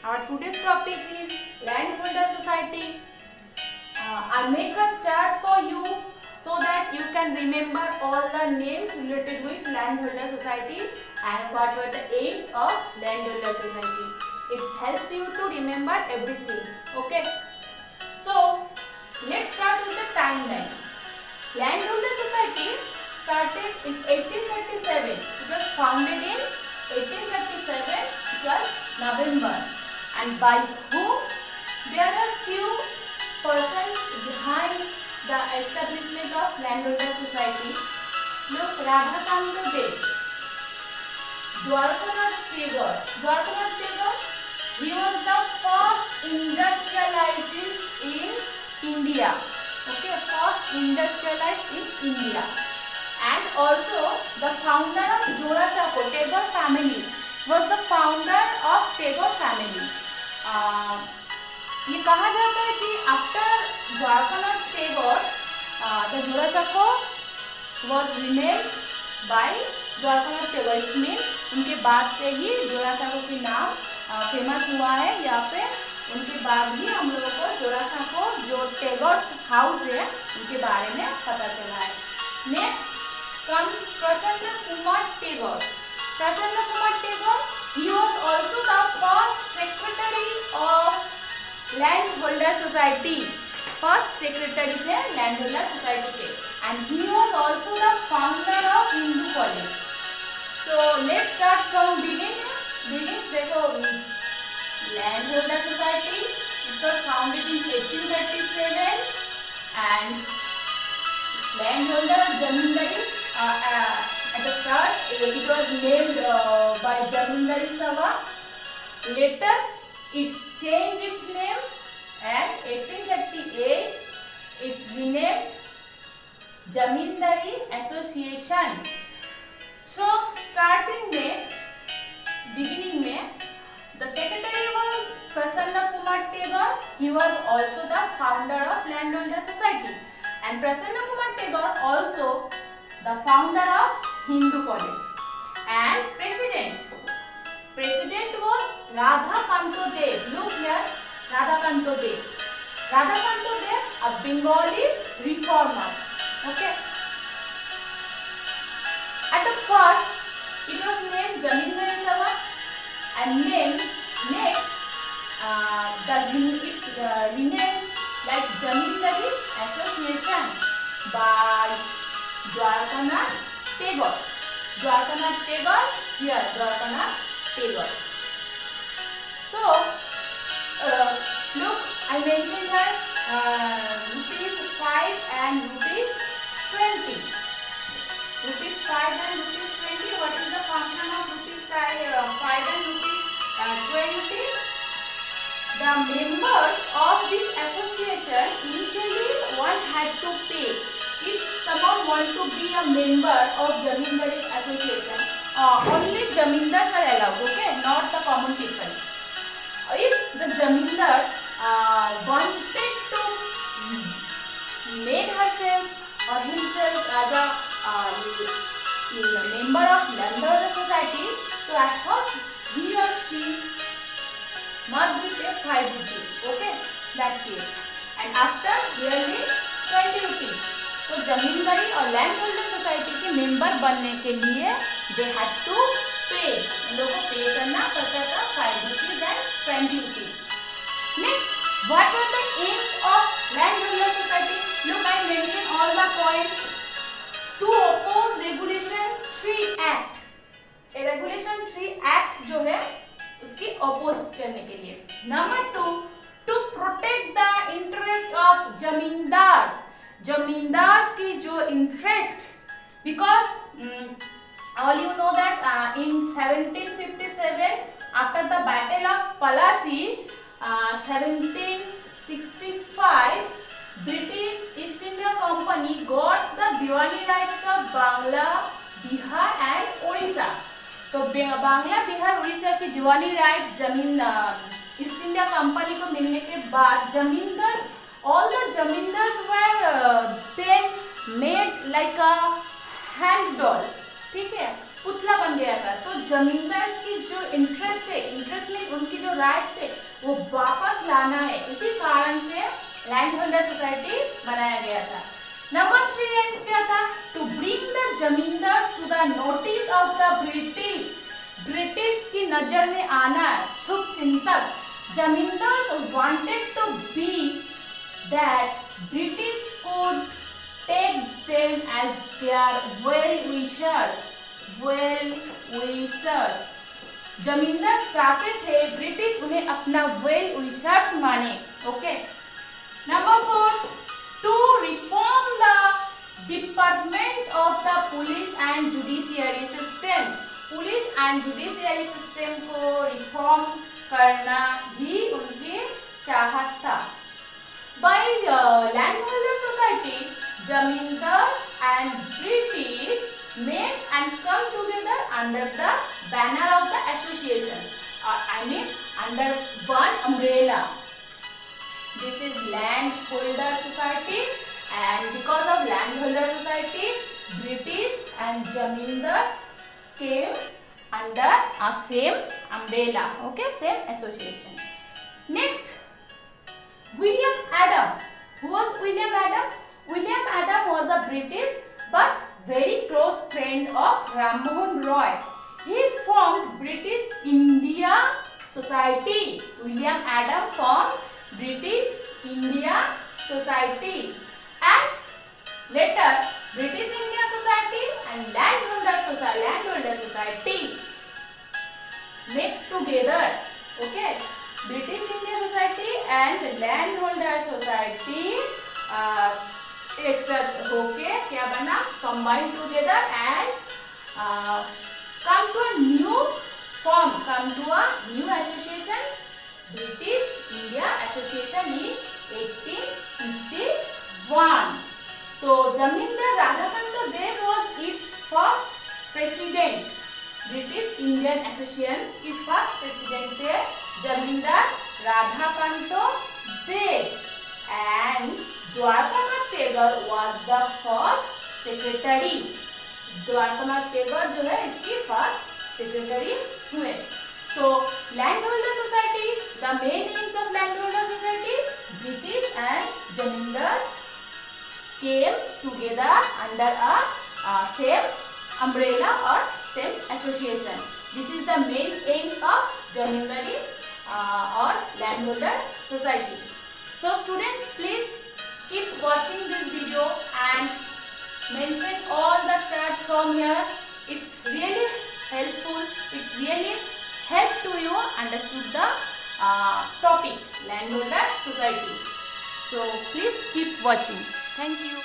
Our today's topic is Landholder Society. I'll make a chart for you so that you can remember all the names related with Landholder Society and what were the aims of Landholder Society. It helps you to remember everything. Okay. So let's start with the timeline. Landholder Society started in 1837. It was founded in 1837, 12 November. And by whom? There are few persons behind the establishment of Landholder Society. Look, Radhakant Dev, Dwarkanath Tagore. Dwarkanath Tagore, he was the first industrialist in India. Okay, first industrialized in India. And also the founder of Jorasanko, Tagore families, was the founder of Tagore family. ये कहा जाता है कि after Dwarkanath Tagore the Jorasanko was renamed by Dwarkanath Tagore. It's mean उनके बाद से ही जोरासांको की नाम फेमस हुआ है, या फिर उनके बाद ही हम लोगों को जोरासांको जो टेगोर्स हाउस है उनके बारे में पता चला है. नेक्स्ट कम प्रसन्न कुमार टेगोर. प्रसन्न Kumar Tagore, he was also the first secretary of Landholder Society. First secretary थे Landholder Society के, and he was also the founder of Hindu College. So let's start from beginnings. देखो, Landholder Society, it was founded in 1837 and Landholder Jamindari at the start it was named by Jamindari Sabha. Later it's changed its name and 1838 it's renamed Jamindari Association. So starting में beginning में the secretary was Prasanna Kumar Tagore. He was also the founder of Landholder Society, and Prasanna Kumar Tagore also the founder of Hindu College. And president was Radhakant Dev. Look here, Radhakant Dev. Radhakant Dev, a Bengali reformer. Okay. At the first, it was named Jamindari Sabha, and then next, it's renamed like Jamindari Association by Dwarkanath Tagore. Dwarkanath Tagore, here Dwarkanath Tagore. So, look, I mentioned here rupees 5 and rupees 20. Rupees 5 and rupees 20. What is the function of rupees 5 and rupees 20? The members of this association, initially one had to pay. If someone want to be a member of Jamindari Association, only Jamindars are allowed, okay, not the common people. If the Jamindars wanted to make herself or himself as a member of Landholder Society, so at first he or she must be paid 5 rupees, okay, that paid, and after yearly 20 rupees. तो जमींदारी और लैंडहोल्डर society के member बनने के लिए they had to पे, उन लोगों को पे करना पड़ता था 5 rupees and 20 rupees. Next, what were the aims of landholder society? Look, I mention all the point. To oppose regulation 3 act. Regulation 3 act जो है उसकी अपोज करने के लिए. Number 2, to protect the interest of zamindars. Zamindars की जो interest, because all you know that in 1757 after the battle of Plassey, 1765 British East India Company got the diwani rights of Bangla, Bihar and Odisha. तो बांग्ला, बिहार, उड़ीसा की दिवानी राइट्स जमीन ईस्ट इंडिया कंपनी को मिलने के बाद zamindars, all the zamindars were then made like a hand doll. ठीक है, पुतला बन गया था. तो जमींदार्स की जो इंटरेस्ट है, इंटरेस्ट में उनकी जो राइट्स है वो वापस लाना है, इसी कारण से लैंड होल्डर सोसाइटी बनाया गया था। नंबर 3 एम्स क्या था? To bring the zamindars to the notice of the British, British की नजर में आना, शुभ चिंतक। Zamindars wanted to be that British could take them as their well-wishers, well-wishers। जमींदार चाहते थे ब्रिटिश उन्हें अपना well-wishers माने। Okay. Number 4, to reform the department of the police and judiciary system। Police and judiciary system को रिफॉर्म करना भी उनकी चाहत था। By landholder society, zamindars and British met and come together under the banner of the associations. I mean under one umbrella. This is landholder society, and because of landholder society, British and zamindars came under a same umbrella. Okay, same association. Next, William Adam. Who was William Adam? William Adam was a British but very close friend of Ram Mohan Roy. He formed British India Society. William Adam formed British India Society, and later British India Society and Landholder Society met together. Okay. British India Society and Landholder Society एक साथ होके क्या बना? Combine together and come to a new form, come to a new association, British India Association in 1851. तो zamindar Radhakanta Deb was its first president। British Indian association की first president थे zamindar Radhakanta Deb, and Dwarkanath Tagore was the first secretary. Dwarkanath Tagore जो है इसकी first secretary हुए। तो landholder society, the main aims of landholder society, British and zamindars came together under a same umbrella or same association. This is the main aims of zamindari or landholder society. So student, please keep watching this video and mention all the chart from here. It's really helpful. It's really help to you understood the topic landholder society. So please keep watching. Thank you.